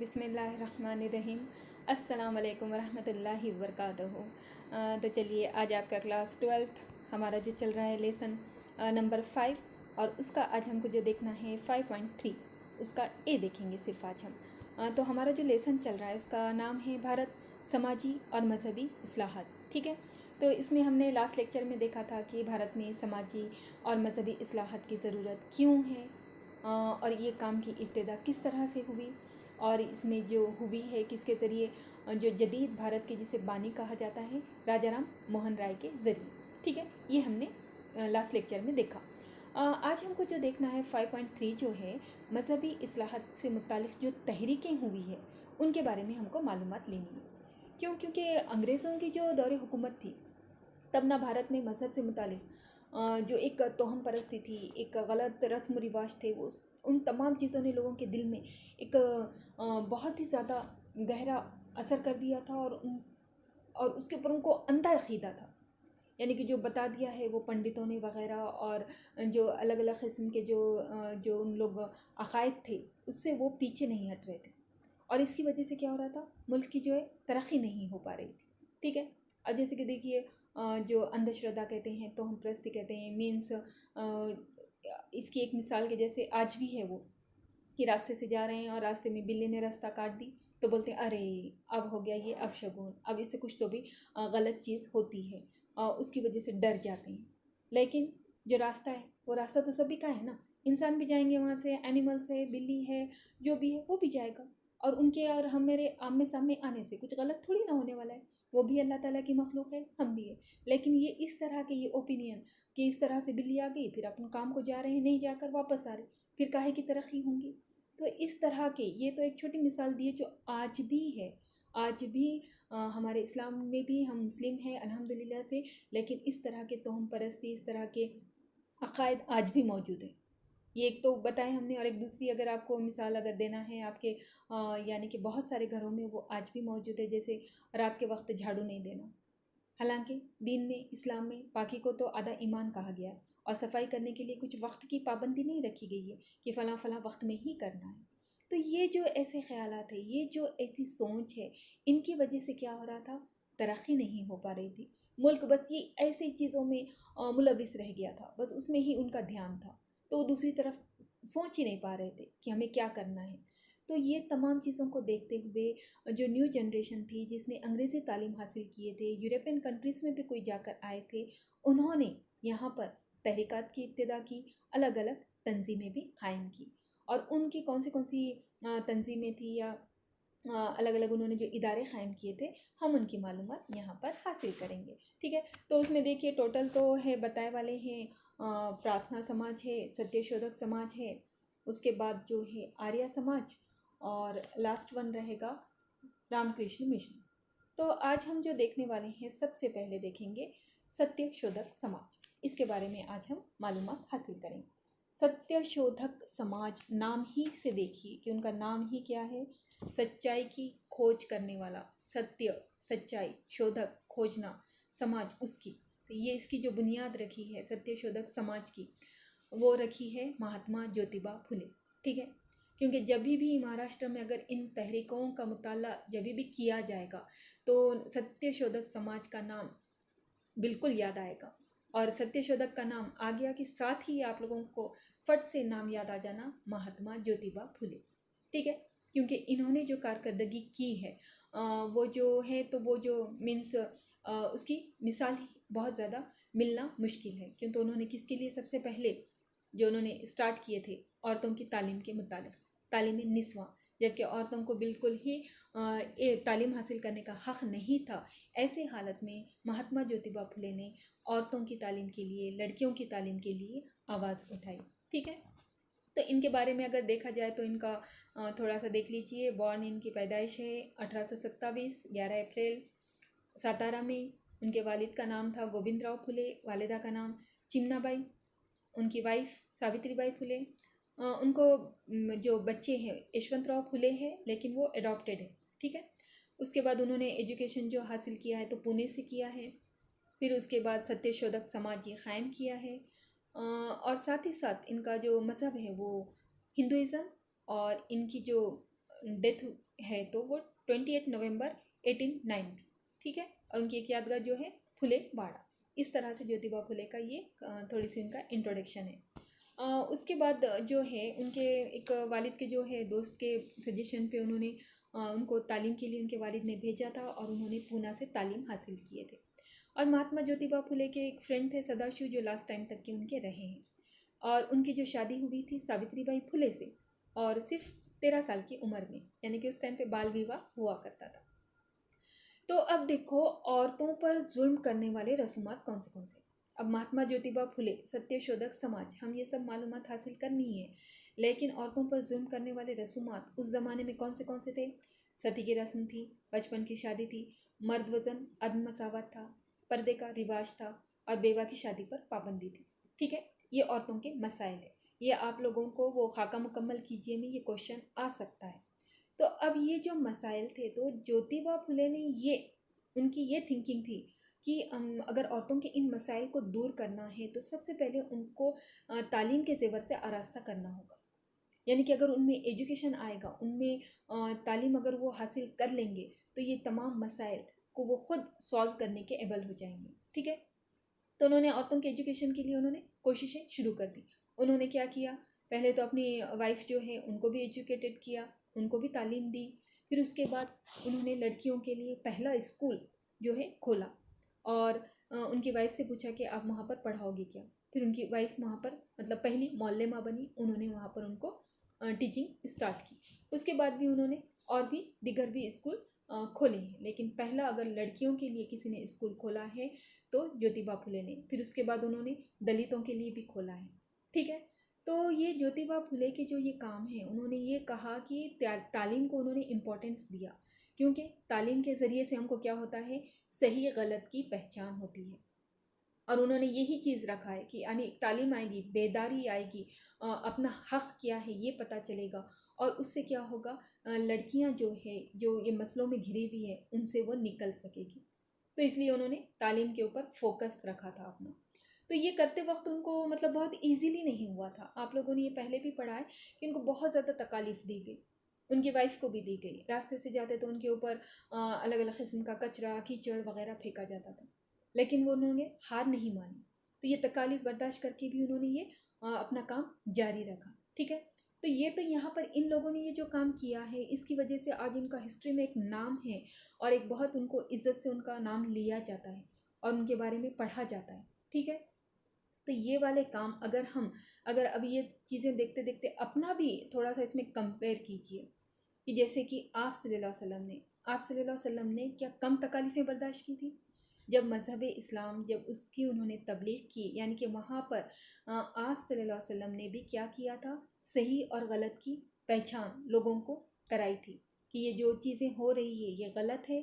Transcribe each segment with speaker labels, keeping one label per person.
Speaker 1: बिस्मिल्लाहिर्रहमानिर्रहीम। अस्सलाम वालेकुम वरहमतुल्लाहि वबरकातुहू। तो चलिए, आज आपका क्लास 12th हमारा जो चल रहा है लेसन नंबर 5, और उसका आज हमको जो देखना है 5.3, उसका ए देखेंगे सिर्फ आज हम। तो हमारा जो लेसन चल रहा है उसका नाम है भारत, समाजी और मजहबी इस्लाहात। ठीक है, तो इसमें हमने लास्ट लेक्चर में देखा था कि भारत में समाजी और मजहबी इस्लाहात की ज़रूरत क्यों है, और ये काम की इब्तिदा किस तरह से हुई, और इसमें जो हुई है किसके ज़रिए, जो जदीद भारत के जिसे बानी कहा जाता है राजा राम मोहन राय के ज़रिए। ठीक है, ये हमने लास्ट लेक्चर में देखा। आज हमको जो देखना है 5.3 जो है मजहबी इस्लाहत से मुतालिक जो तहरीकें हुई है उनके बारे में हमको मालूमात लेनी है। क्योंकि अंग्रेज़ों की जो दौरे हुकूमत थी तब ना भारत में मज़हब से मुतालिक जो एक तोहम परस्ती थी, एक गलत रस्म रिवाज थे, वो उन तमाम चीज़ों ने लोगों के दिल में एक बहुत ही ज़्यादा गहरा असर कर दिया था, और उसके ऊपर उनको अंधा अक़ीदा था। यानी कि जो बता दिया है वो पंडितों ने वग़ैरह, और जो अलग अलग किस्म के जो उन लोग अक़ायद थे उससे वो पीछे नहीं हट रहे थे, और इसकी वजह से क्या हो रहा था, मुल्क की जो है तरक्की नहीं हो पा रही थी। ठीक है, अब जैसे कि देखिए, जो अंधश्रद्धा कहते हैं, तोहम परस्ती कहते हैं, मीन्स इसकी एक मिसाल के जैसे आज भी है वो कि रास्ते से जा रहे हैं और रास्ते में बिल्ली ने रास्ता काट दी तो बोलते हैं अरे अब हो गया ये, अब शगुन, अब इससे कुछ तो भी गलत चीज़ होती है, उसकी वजह से डर जाते हैं। लेकिन जो रास्ता है वो रास्ता तो सभी का है ना, इंसान भी जाएंगे वहाँ से, एनिमल्स है, बिल्ली है, जो भी है वो भी जाएगा, और उनके और हम मेरे आमने सामने आने से कुछ गलत थोड़ी ना होने वाला है। वो भी अल्लाह ताला की मखलूक है, हम भी है। लेकिन ये इस तरह के ये ओपिनियन कि इस तरह से बिल्ली आ गई, फिर अपन काम को जा रहे हैं, नहीं जाकर वापस आ रहे, फिर काहे की तरक्की होंगी। तो इस तरह के, ये तो एक छोटी मिसाल दी है जो आज भी है। आज भी हमारे इस्लाम में भी हम मुस्लिम हैं अल्हम्दुलिल्लाह से, लेकिन इस तरह के तोहम परस्ती, इस तरह के अक़ायद आज भी मौजूद है। ये एक तो बताएं हमने, और एक दूसरी अगर आपको मिसाल अगर देना है आपके यानी कि बहुत सारे घरों में वो आज भी मौजूद है, जैसे रात के वक्त झाड़ू नहीं देना। हालांकि दीन में, इस्लाम में पाकी को तो आधा ईमान कहा गया है, और सफाई करने के लिए कुछ वक्त की पाबंदी नहीं रखी गई है कि फ़लाँ फ़लाँ वक्त में ही करना है। तो ये जो ऐसे ख्यालात है, ये जो ऐसी सोच है, इनकी वजह से क्या हो रहा था, तरक्की नहीं हो पा रही थी। मुल्क बस ये ऐसी चीज़ों में मुलविस रह गया था, बस उसमें ही उनका ध्यान था, तो वो दूसरी तरफ सोच ही नहीं पा रहे थे कि हमें क्या करना है। तो ये तमाम चीज़ों को देखते हुए जो न्यू जनरेशन थी जिसने अंग्रेज़ी तालीम हासिल किए थे, यूरोपियन कंट्रीज़ में भी कोई जाकर आए थे, उन्होंने यहाँ पर तहरीकात की इब्तिदा की, अलग अलग तंजीमें भी कायम की, और उनकी कौन सी तंजीमें थी या अलग अलग उन्होंने जो इदारे कायम किए थे, हम उनकी मालूमात यहाँ पर हासिल करेंगे। ठीक है, तो उसमें देखिए टोटल तो है बताए वाले हैं, प्रार्थना समाज है, सत्यशोधक समाज है, उसके बाद जो है आर्य समाज, और लास्ट वन रहेगा रामकृष्ण मिशन। तो आज हम जो देखने वाले हैं, सबसे पहले देखेंगे सत्यशोधक समाज। इसके बारे में आज हम मालूमात हासिल करेंगे। सत्यशोधक समाज, नाम ही से देखिए कि उनका नाम ही क्या है, सच्चाई की खोज करने वाला, सत्य, सच्चाई, शोधक, खोजना, समाज उसकी। तो ये इसकी जो बुनियाद रखी है सत्यशोधक समाज की, वो रखी है महात्मा ज्योतिबा फुले। ठीक है, क्योंकि जब भी महाराष्ट्र में अगर इन तहरीकों का मुताला जब भी किया जाएगा तो सत्यशोधक समाज का नाम बिल्कुल याद आएगा, और सत्यशोधक का नाम आ गया कि साथ ही आप लोगों को फट से नाम याद आ जाना, महात्मा ज्योतिबा फुले। ठीक है, क्योंकि इन्होंने जो कारकर्दगी की है वो जो है, तो वो जो मीन्स उसकी मिसाल ही बहुत ज़्यादा मिलना मुश्किल है। क्योंकि उन्होंने किसके लिए सबसे पहले जो उन्होंने स्टार्ट किए थे, औरतों की तालीम के मुताबिक, तालीम निस्वां, जबकि औरतों को बिल्कुल ही तालीम हासिल करने का हक़ नहीं था। ऐसे हालत में महात्मा ज्योतिबा फुले ने औरतों की तालीम के लिए, लड़कियों की तालीम के लिए आवाज़ उठाई। ठीक है, तो इनके बारे में अगर देखा जाए तो इनका थोड़ा सा देख लीजिए। बॉर्न, इनकी पैदाइश है 1827, 11 अप्रैल, सातारा में। उनके वालिद का नाम था गोविंदराव फुले, वालिदा का नाम चिमनाबाई, उनकी वाइफ सावित्रीबाई फुले। उनको जो बच्चे हैं यशवंतराव फुले हैं, लेकिन वो एडॉप्टेड है। ठीक है, उसके बाद उन्होंने एजुकेशन जो हासिल किया है तो पुणे से किया है। फिर उसके बाद सत्यशोधक समाज ये क़ायम किया है, और साथ ही साथ इनका जो मज़हब है वो हिंदुइज़म, और इनकी जो डेथ है तो वो 28 नवंबर 1890, ठीक है। और उनकी एक यादगार जो है फुले बाड़ा। इस तरह से ज्योतिबा फुले का ये थोड़ी सी उनका इंट्रोडक्शन है। उसके बाद जो है उनके एक वालिद के जो है दोस्त के सजेशन पे उन्होंने उनको तालीम के लिए उनके वालिद ने भेजा था और उन्होंने पूना से तालीम हासिल किए थे। और महात्मा ज्योतिबा फुले के एक फ्रेंड थे सदाशिव, जो लास्ट टाइम तक के उनके रहे हैं। और उनकी जो शादी हुई थी सावित्रीबाई फुले से, और सिर्फ 13 साल की उम्र में, यानी कि उस टाइम पे बाल विवाह हुआ करता था। तो अब देखो औरतों पर जुल्म करने वाले रसूमात कौन से। अब महात्मा ज्योतिबा फुले, सत्यशोधक समाज, हम ये सब मालूमात हासिल करनी है। लेकिन औरतों पर जुल्म करने वाले रसूमात उस ज़माने में कौन से थे? सती की रस्म थी, बचपन की शादी थी, मर्द वज़न अदम मसावत था, पर्दे का रिवाज था, और बेवा की शादी पर पाबंदी थी। ठीक है, ये औरतों के मसाइल है। ये आप लोगों को वो खाका मुकम्मल कीजिए में ये क्वेश्चन आ सकता है। तो अब ये जो मसाइल थे, तो ज्योतिबा फुले ने उनकी ये थिंकिंग थी कि अगर औरतों के इन मसाइल को दूर करना है तो सबसे पहले उनको तालीम के ज़ेवर से आरास्ता करना होगा। यानी कि अगर उनमें एजुकेशन आएगा, उनमें तालीम अगर वो हासिल कर लेंगे तो ये तमाम मसाइल को वो खुद सॉल्व करने के एबल हो जाएंगे। ठीक है, तो उन्होंने औरतों के एजुकेशन के लिए उन्होंने कोशिशें शुरू कर दी। उन्होंने क्या किया, पहले तो अपनी वाइफ जो है उनको भी एजुकेटेड किया, उनको भी तालीम दी। फिर उसके बाद उन्होंने लड़कियों के लिए पहला स्कूल जो है खोला, और उनकी वाइफ से पूछा कि आप वहाँ पर पढ़ाओगे क्या। फिर उनकी वाइफ वहाँ पर मतलब पहली मोहल्ले माँ बनी, उन्होंने वहाँ पर उनको टीचिंग स्टार्ट की। उसके बाद भी उन्होंने और भी दिगर भी स्कूल खोले हैं, लेकिन पहला अगर लड़कियों के लिए किसी ने स्कूल खोला है तो ज्योतिबा फुले ने। फिर उसके बाद उन्होंने दलितों के लिए भी खोला है। ठीक है, तो ये ज्योतिबा फुले के जो ये काम है, उन्होंने ये कहा कि तालीम को उन्होंने इम्पोर्टेंस दिया, क्योंकि तालीम के ज़रिए से हमको क्या होता है, सही गलत की पहचान होती है। और उन्होंने यही चीज़ रखा है कि यानी तालीम आएगी, बेदारी आएगी, अपना हक़ क्या है ये पता चलेगा, और उससे क्या होगा, लड़कियां जो है जो ये मसलों में घिरी हुई है उनसे वो निकल सकेगी। तो इसलिए उन्होंने तालीम के ऊपर फोकस रखा था अपना। तो ये करते वक्त उनको मतलब बहुत इजीली नहीं हुआ था। आप लोगों ने ये पहले भी पढ़ा है कि उनको बहुत ज़्यादा तकालीफ दी गई, उनकी वाइफ को भी दी गई। रास्ते से जाते तो उनके ऊपर अलग अलग किस्म का कचरा, कीचड़ वगैरह फेंका जाता था, लेकिन वो उन्होंने हार नहीं मानी। तो ये तकालीफ बर्दाश्त करके भी उन्होंने ये अपना काम जारी रखा। ठीक है, तो ये तो यहाँ पर इन लोगों ने ये जो काम किया है, इसकी वजह से आज इनका हिस्ट्री में एक नाम है, और एक बहुत उनको इज्जत से उनका नाम लिया जाता है और उनके बारे में पढ़ा जाता है। ठीक है, तो ये वाले काम अगर अभी ये चीज़ें देखते देखते अपना भी थोड़ा सा इसमें कंपेयर कीजिए, कि जैसे कि आप सल्लल्लाहु अलैहि वसल्लम ने क्या कम तकालीफ़ें बर्दाश्त की थी? जब मज़हब इस्लाम जब उसकी उन्होंने तबलीग की, यानी कि वहाँ पर आप सल्लल्लाहु अलैहि वसल्लम ने भी क्या किया था, सही और गलत की पहचान लोगों को कराई थी कि ये जो चीज़ें हो रही है ये गलत है,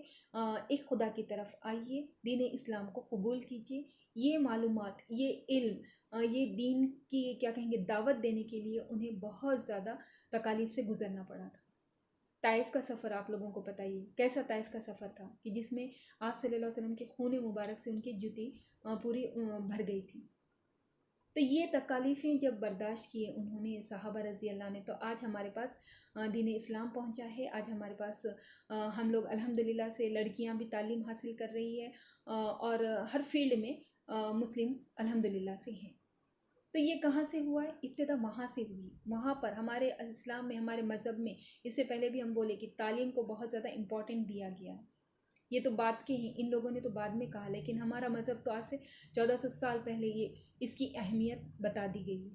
Speaker 1: एक खुदा की तरफ आइए, दीन इस्लाम को कबूल कीजिए। ये मालूमात, ये इल्म, ये दीन की क्या कहेंगे दावत देने के लिए उन्हें बहुत ज़्यादा तकालीफ से गुजरना पड़ा था। ताइफ का सफ़र आप लोगों को पता ही है, कैसा ताइफ का सफ़र था कि जिसमें आप सल्लल्लाहु अलैहि वसल्लम के खून मुबारक से उनकी जूती पूरी भर गई थी। तो ये तकालीफ़ें जब बर्दाश्त किए उन्होंने सहाबा रज़ी अल्लाह ने, तो आज हमारे पास दीन इस्लाम पहुंचा है। आज हमारे पास हम लोग अल्हम्दुलिल्लाह से लड़कियां भी तालीम हासिल कर रही है, और हर फील्ड में मुस्लिम्स अल्हम्दुलिल्लाह से हैं। तो ये कहाँ से हुआ है, इब्तिदा वहाँ से हुई। वहाँ पर हमारे इस्लाम में, हमारे मज़हब में, इससे पहले भी हम बोले कि तालीम को बहुत ज़्यादा इम्पोर्टेंट दिया गया है। ये तो बात के हैं, इन लोगों ने तो बाद में कहा, लेकिन हमारा मज़हब तो आज से 1400 साल पहले ये इसकी अहमियत बता दी गई है।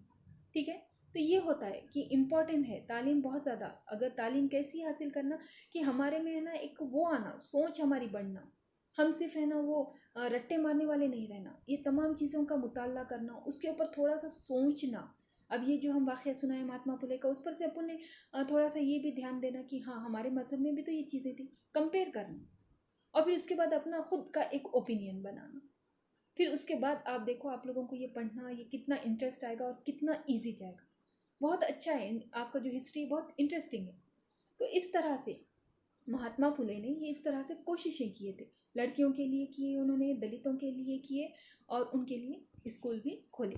Speaker 1: ठीक है, तो ये होता है कि इम्पॉर्टेंट है तालीम बहुत ज़्यादा। अगर तालीम कैसी हासिल करना कि हमारे में है ना एक वो आना, सोच हमारी बढ़ना, हम सिर्फ है ना वो रट्टे मारने वाले नहीं रहना, ये तमाम चीज़ों का मुताला करना, उसके ऊपर थोड़ा सा सोचना। अब ये जो हम वाक़या सुना है महात्मा फुले का, उस पर से अपन ने थोड़ा सा ये भी ध्यान देना कि हाँ हमारे मज़हब में भी तो ये चीज़ें थी, कंपेयर करना, और फिर उसके बाद अपना खुद का एक ओपिनियन बनाना। फिर उसके बाद आप देखो आप लोगों को ये पढ़ना, ये कितना इंटरेस्ट आएगा और कितना इजी जाएगा। बहुत अच्छा है, आपका जो हिस्ट्री बहुत इंटरेस्टिंग है। तो इस तरह से महात्मा फुले ने ये इस तरह से कोशिशें किए थे, लड़कियों के लिए किए उन्होंने, दलितों के लिए किए, और उनके लिए स्कूल भी खोले।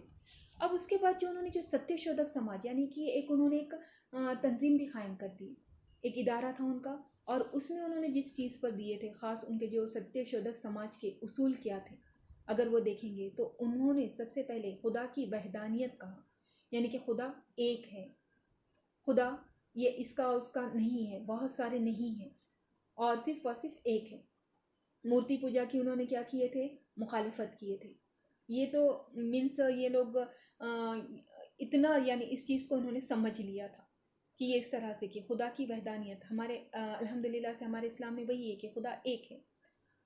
Speaker 1: अब उसके बाद जो उन्होंने जो सत्यशोधक समाज, यानी कि एक उन्होंने एक तंजीम भी कायम कर दी। एक इदारा था उनका, और उसमें उन्होंने जिस चीज़ पर दिए थे, ख़ास उनके जो सत्यशोधक समाज के उसूल क्या थे, अगर वो देखेंगे तो उन्होंने सबसे पहले खुदा की वहदानियत कहा, यानी कि खुदा एक है। खुदा ये इसका उसका नहीं है, बहुत सारे नहीं हैं, और सिर्फ एक है। मूर्ति पूजा की उन्होंने क्या किए थे, मुखालिफत किए थे। ये तो मीन्स ये लोग इतना यानी इस चीज़ को उन्होंने समझ लिया था कि ये इस तरह से कि खुदा की वहदानियत हमारे अल्हम्दुलिल्लाह से हमारे इस्लाम में वही है कि खुदा एक है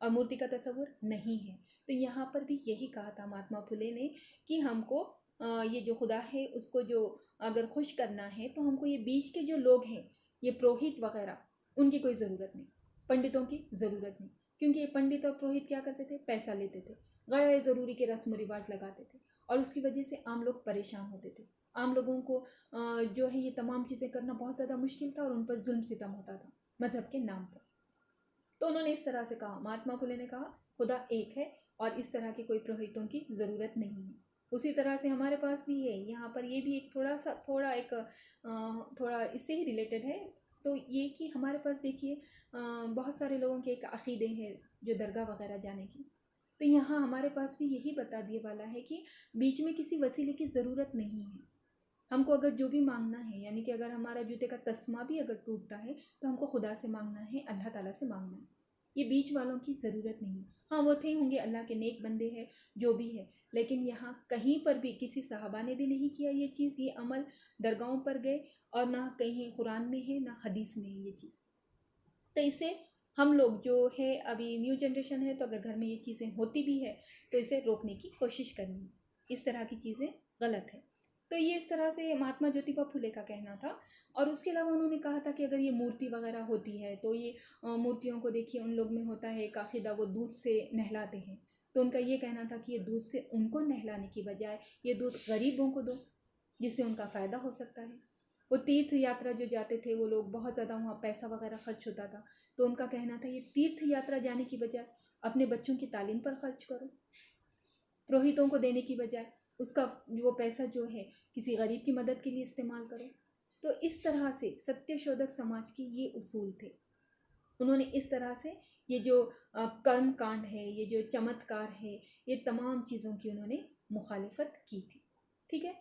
Speaker 1: और मूर्ति का तस्वुर नहीं है। तो यहाँ पर भी यही कहा था महात्मा फुले ने कि हमको ये जो खुदा है उसको जो अगर खुश करना है तो हमको ये बीच के जो लोग हैं, ये पुरोहित वगैरह, उनकी कोई ज़रूरत नहीं, पंडितों की ज़रूरत नहीं, क्योंकि ये पंडित और पुरोहित क्या करते थे, पैसा लेते थे, गैर ज़रूरी के रस्म रिवाज लगाते थे, और उसकी वजह से आम लोग परेशान होते थे। आम लोगों को जो है ये तमाम चीज़ें करना बहुत ज़्यादा मुश्किल था और उन पर जुल्म सितम होता था मज़हब के नाम पर। तो उन्होंने इस तरह से कहा, महात्मा फुले ने कहा खुदा एक है और इस तरह के कोई पुरोहितों की ज़रूरत नहीं है। उसी तरह से हमारे पास भी है, यहाँ पर ये भी एक थोड़ा इससे ही रिलेटेड है। तो ये कि हमारे पास देखिए बहुत सारे लोगों के एक अक़ीदे हैं जो दरगाह वगैरह जाने की, तो यहाँ हमारे पास भी यही बता दिए वाला है कि बीच में किसी वसीले की ज़रूरत नहीं है। हमको अगर जो भी मांगना है, यानी कि अगर हमारा जूते का तस्मा भी अगर टूटता है तो हमको खुदा से मांगना है, अल्लाह ताला से मांगना है, ये बीच वालों की ज़रूरत नहीं। हाँ, वो थे होंगे अल्लाह के नेक बंदे हैं जो भी है, लेकिन यहाँ कहीं पर भी किसी सहाबा ने भी नहीं किया ये चीज़, ये अमल दरगाहों पर गए, और ना कहीं कुरान में है ना हदीस में है ये चीज़। तो इसे हम लोग जो है अभी न्यू जनरेशन है, तो अगर घर में ये चीज़ें होती भी है तो इसे रोकने की कोशिश करनी है, इस तरह की चीज़ें गलत है। तो ये इस तरह से महात्मा ज्योतिबा फुले का कहना था। और उसके अलावा उन्होंने कहा था कि अगर ये मूर्ति वगैरह होती है तो ये मूर्तियों को देखिए, उन लोग में होता है एक अक़ीदा, वो दूध से नहलाते हैं, तो उनका ये कहना था कि ये दूध से उनको नहलाने की बजाय ये दूध गरीबों को दो, जिससे उनका फ़ायदा हो सकता है। वो तीर्थ यात्रा जो जाते थे वो लोग, बहुत ज़्यादा वहाँ पैसा वगैरह खर्च होता था, तो उनका कहना था ये तीर्थ यात्रा जाने की बजाय अपने बच्चों की तालीम पर खर्च करो, पुरोहितों को देने की बजाय उसका वो पैसा जो है किसी गरीब की मदद के लिए इस्तेमाल करो। तो इस तरह से सत्यशोधक समाज के ये उसूल थे। उन्होंने इस तरह से ये जो कर्म कांड है, ये जो चमत्कार है, ये तमाम चीज़ों की उन्होंने मुखालिफत की थी। ठीक है,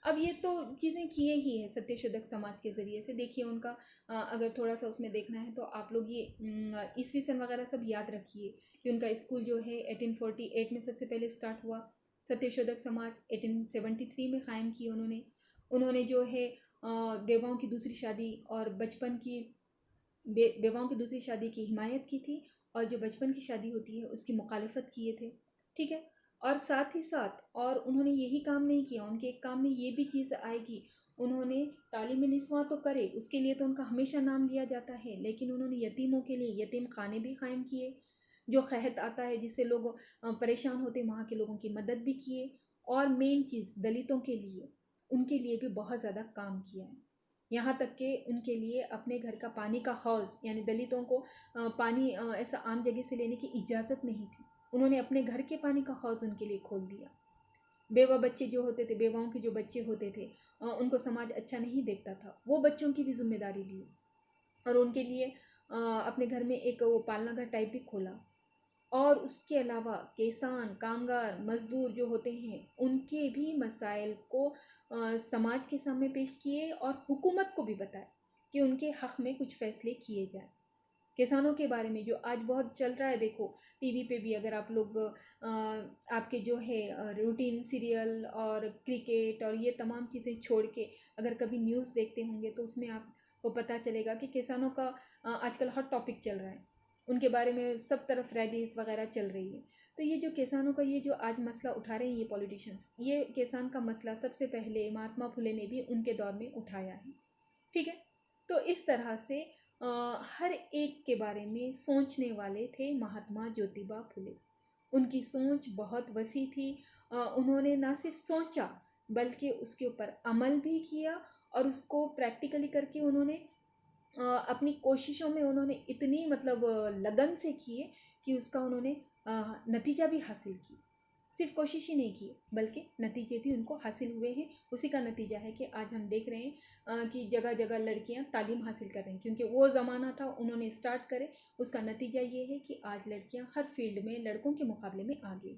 Speaker 1: अब ये तो चीज़ें किए ही है सत्यशोधक समाज के ज़रिए से। देखिए उनका अगर थोड़ा सा उसमें देखना है तो आप लोग ये ईस्वी सन वगैरह सब याद रखिए कि उनका स्कूल जो है 1848 में सबसे पहले स्टार्ट हुआ। सत्यशोधक समाज 1873 में क़ायम की उन्होंने जो है बेवाओं की दूसरी शादी और बचपन की बेवाओं की दूसरी शादी की हिमायत की थी, और जो बचपन की शादी होती है उसकी मुखालिफत किए थे। ठीक है, और साथ ही साथ और उन्होंने यही काम नहीं किया, उनके एक काम में ये भी चीज़ आएगी, उन्होंने तालीम निस्वां तो करे, उसके लिए तो उनका हमेशा नाम लिया जाता है, लेकिन उन्होंने यतीमों के लिए यतीम खाने भी कायम किए, जो खहत आता है जिससे लोग परेशान होते वहाँ के लोगों की मदद भी किए, और मेन चीज़ दलितों के लिए, उनके लिए भी बहुत ज़्यादा काम किया है। यहाँ तक कि उनके लिए अपने घर का पानी का हौज़, यानी दलितों को पानी ऐसा आम जगह से लेने की इजाज़त नहीं थी, उन्होंने अपने घर के पानी का हौज़ उनके लिए खोल दिया। बेवा बच्चे जो होते थे, बेवाओं के जो बच्चे होते थे, उनको समाज अच्छा नहीं देखता था, वो बच्चों की भी जिम्मेदारी ली और उनके लिए अपने घर में एक वो पालना घर टाइप भी खोला। और उसके अलावा किसान, कामगार, मज़दूर जो होते हैं, उनके भी मसाइल को समाज के सामने पेश किए और हुकूमत को भी बताया कि उनके हक़ में कुछ फ़ैसले किए जाएं। किसानों के बारे में जो आज बहुत चल रहा है, देखो टीवी पे भी अगर आप लोग आपके जो है रूटीन सीरियल और क्रिकेट और ये तमाम चीज़ें छोड़ के अगर कभी न्यूज़ देखते होंगे तो उसमें आपको पता चलेगा कि किसानों का आजकल हॉट टॉपिक चल रहा है, उनके बारे में सब तरफ रैलीज वगैरह चल रही है। तो ये जो किसानों का ये जो आज मसला उठा रहे हैं ये पॉलिटिशियंस, ये किसान का मसला सबसे पहले महात्मा फुले ने भी उनके दौर में उठाया है। ठीक है, तो इस तरह से हर एक के बारे में सोचने वाले थे महात्मा ज्योतिबा फुले। उनकी सोच बहुत वसी थी। उन्होंने ना सिर्फ सोचा बल्कि उसके ऊपर अमल भी किया और उसको प्रैक्टिकली करके उन्होंने अपनी कोशिशों में उन्होंने इतनी मतलब लगन से किए कि उसका उन्होंने नतीजा भी हासिल किया। सिर्फ कोशिश ही नहीं की बल्कि नतीजे भी उनको हासिल हुए हैं। उसी का नतीजा है कि आज हम देख रहे हैं कि जगह जगह लड़कियां तालीम हासिल कर रही हैं, क्योंकि वो ज़माना था उन्होंने स्टार्ट करे। उसका नतीजा ये है कि आज लड़कियां हर फील्ड में लड़कों के मुकाबले में आगे।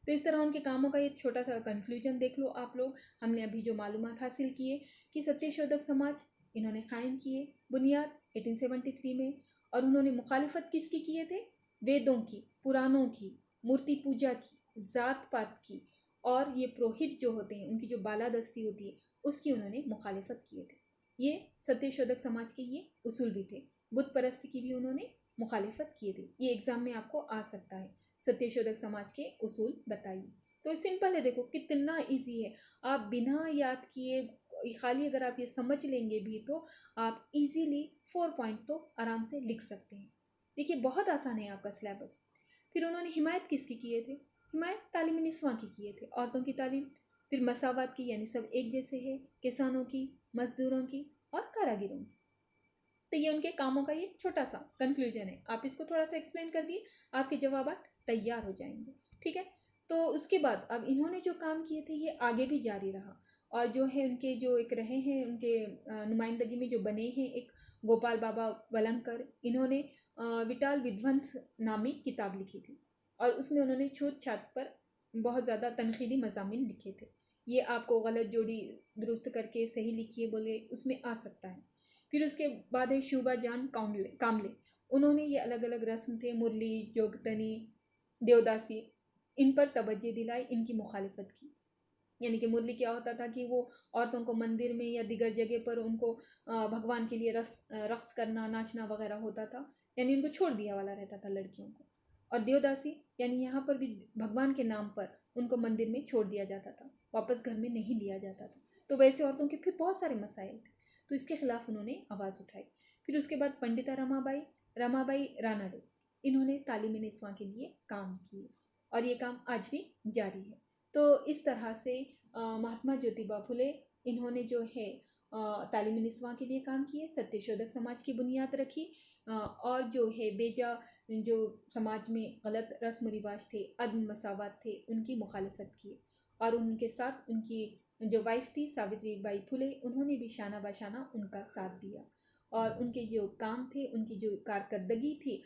Speaker 1: तो इस तरह उनके कामों का एक छोटा सा कंक्लूजन देख लो आप लोग। हमने अभी जो मालूमात हासिल किए कि सत्यशोधक समाज इन्होंने कायम किए बुनियाद 1873 में। और उन्होंने मुखालिफत किसकी किए थे? वेदों की, पुराणों की, मूर्ति पूजा की, जात पात की, और ये पुरोहित जो होते हैं उनकी जो बालादस्ती होती है उसकी उन्होंने मुखालिफत किए थे। ये सत्यशोधक समाज के ये उसूल भी थे। बुत परस्ती की भी उन्होंने मुखालिफत किए थे। ये एग्जाम में आपको आ सकता है, सत्यशोधक समाज के उसूल बताइए। तो सिंपल है, देखो कितना इजी है। आप बिना याद किए खाली अगर आप ये समझ लेंगे भी तो आप इजीली 4 पॉइंट तो आराम से लिख सकते हैं। देखिए बहुत आसान है आपका सिलेबस। फिर उन्होंने हिमायत किसकी किए थे? हिमायत तालीम निस्वां की किए थे, औरतों की तालीम। फिर मसावत की, यानी सब एक जैसे है, किसानों की, मजदूरों की और कारागिरों की। तो ये उनके कामों का ये छोटा सा कंक्लूजन है। आप इसको थोड़ा सा एक्सप्लेन कर दिए, आपके जवाब तैयार हो जाएंगे। ठीक है, तो उसके बाद अब इन्होंने जो काम किए थे ये आगे भी जारी रहा। और जो है उनके जो एक रहे हैं उनके नुमाइंदगी में जो बने हैं एक गोपाल बाबा वलंकर, इन्होंने विटाल विध्वंस नामी किताब लिखी थी। और उसमें उन्होंने छूत छात पर बहुत ज़्यादा तनकीदी मज़ामिन लिखे थे। ये आपको गलत जोड़ी दुरुस्त करके सही लिखिए बोले उसमें आ सकता है। फिर उसके बाद है शूबा जान कामले। उन्होंने ये अलग अलग रस्म थे, मुरली, जोगतनी, देवदासी, इन पर तवज्जो दिलाई, इनकी मुखालिफत की। यानी कि मुरली क्या होता था कि वो औरतों को मंदिर में या दिगर जगह पर उनको भगवान के लिए रक्स करना, नाचना वगैरह होता था, यानी उनको छोड़ दिया वाला रहता था लड़कियों को। और देवदासी यानी यहाँ पर भी भगवान के नाम पर उनको मंदिर में छोड़ दिया जाता था, वापस घर में नहीं लिया जाता था। तो वैसे औरतों के फिर बहुत सारे मसाइल थे, तो इसके खिलाफ उन्होंने आवाज़ उठाई। फिर उसके बाद पंडिता रमाबाई रानाडे, इन्होंने तालीम निस्वां के लिए काम किए और ये काम आज भी जारी है। तो इस तरह से महात्मा ज्योतिबा फुले इन्होंने जो है तालीम निस्वां के लिए काम किए, सत्यशोधक समाज की बुनियाद रखी, और जो है बेजा जो समाज में गलत रस्म रिवाज थे, अदम मसावत थे, उनकी मुखालिफत की। और उनके साथ उनकी जो वाइफ थी सावित्री बाई फुले, उन्होंने भी शाना बाशाना उनका साथ दिया। और उनके जो काम थे, उनकी जो कारकर्दगी थी,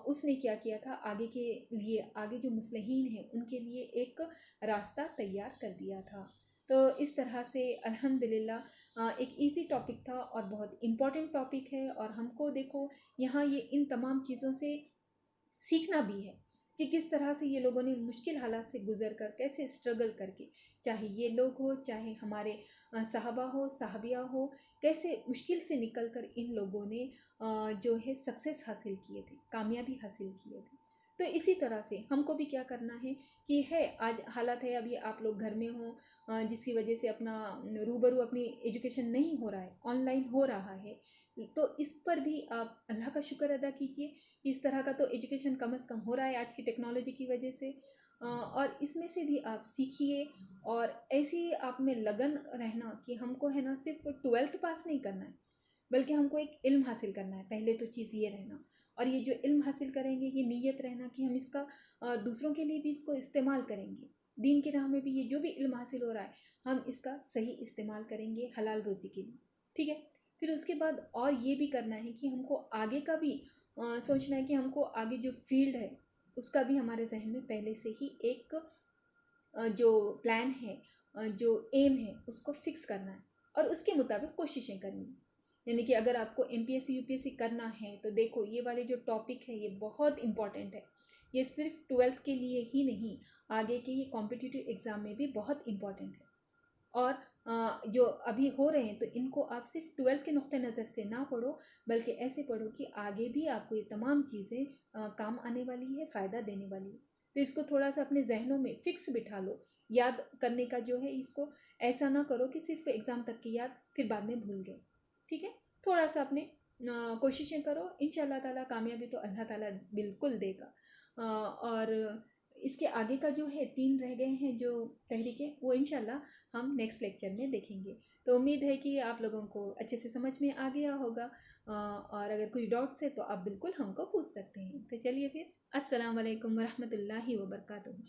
Speaker 1: उसने क्या किया था, आगे के लिए, आगे जो मुस्लिहीन हैं उनके लिए एक रास्ता तैयार कर दिया था। तो इस तरह से अल्हम्दुलिल्लाह एक इजी टॉपिक था और बहुत इम्पॉर्टेंट टॉपिक है। और हमको देखो यहाँ ये इन तमाम चीज़ों से सीखना भी है कि किस तरह से ये लोगों ने मुश्किल हालात से गुजर कर, कैसे स्ट्रगल करके, चाहे ये लोग हो, चाहे हमारे साहबा हो, साहबिया हो, कैसे मुश्किल से निकल कर इन लोगों ने जो है सक्सेस हासिल किए थे, कामयाबी हासिल किए थे। तो इसी तरह से हमको भी क्या करना है कि है आज हालात है, अभी आप लोग घर में हो, जिसकी वजह से अपना रूबरू अपनी एजुकेशन नहीं हो रहा है, ऑनलाइन हो रहा है, तो इस पर भी आप अल्लाह का शुक्र अदा कीजिए। इस तरह का तो एजुकेशन कम से कम हो रहा है आज की टेक्नोलॉजी की वजह से। और इसमें से भी आप सीखिए और ऐसी आप में लगन रहना कि हमको है ना सिर्फ 12th पास नहीं करना है, बल्कि हमको एक इल्म हासिल करना है। पहले तो चीज़ ये रहना, और ये जो इल्म हासिल करेंगे ये नीयत रहना कि हम इसका दूसरों के लिए भी इसको इस्तेमाल करेंगे। दीन की राह में भी ये जो भी इल्म हासिल हो रहा है हम इसका सही इस्तेमाल करेंगे हलाल रोज़ी के लिए। ठीक है, फिर उसके बाद और ये भी करना है कि हमको आगे का भी सोचना है कि हमको आगे जो फील्ड है उसका भी हमारे जहन में पहले से ही एक जो प्लान है, जो एम है उसको फिक्स करना है और उसके मुताबिक कोशिशें करनी है। यानी कि अगर आपको MPSC UPSC करना है तो देखो ये वाले जो टॉपिक है ये बहुत इम्पॉर्टेंट है। ये सिर्फ 12th के लिए ही नहीं, आगे के ये कॉम्पिटिटिव एग्ज़ाम में भी बहुत इम्पॉर्टेंट है। और जो अभी हो रहे हैं तो इनको आप सिर्फ 12th के नुक्ते नज़र से ना पढ़ो, बल्कि ऐसे पढ़ो कि आगे भी आपको ये तमाम चीज़ें काम आने वाली है, फ़ायदा देने वाली है। तो इसको थोड़ा सा अपने जहनों में फ़िक्स बिठा लो। याद करने का जो है इसको ऐसा ना करो कि सिर्फ एग्ज़ाम तक की याद फिर बाद में भूल गए। ठीक है, थोड़ा सा अपने कोशिशें करो, इंशाअल्लाह ताला कामयाबी तो अल्लाह ताला बिल्कुल देगा। और इसके आगे का जो है 3 रह गए हैं जो तहरीकें, वो इंशाल्लाह हम नेक्स्ट लेक्चर में देखेंगे। तो उम्मीद है कि आप लोगों को अच्छे से समझ में आ गया होगा। और अगर कुछ डाउट्स है तो आप बिल्कुल हमको पूछ सकते हैं। तो चलिए फिर, अस्सलाम वालेकुम वरहमतुल्लाहि वबरकातुहू।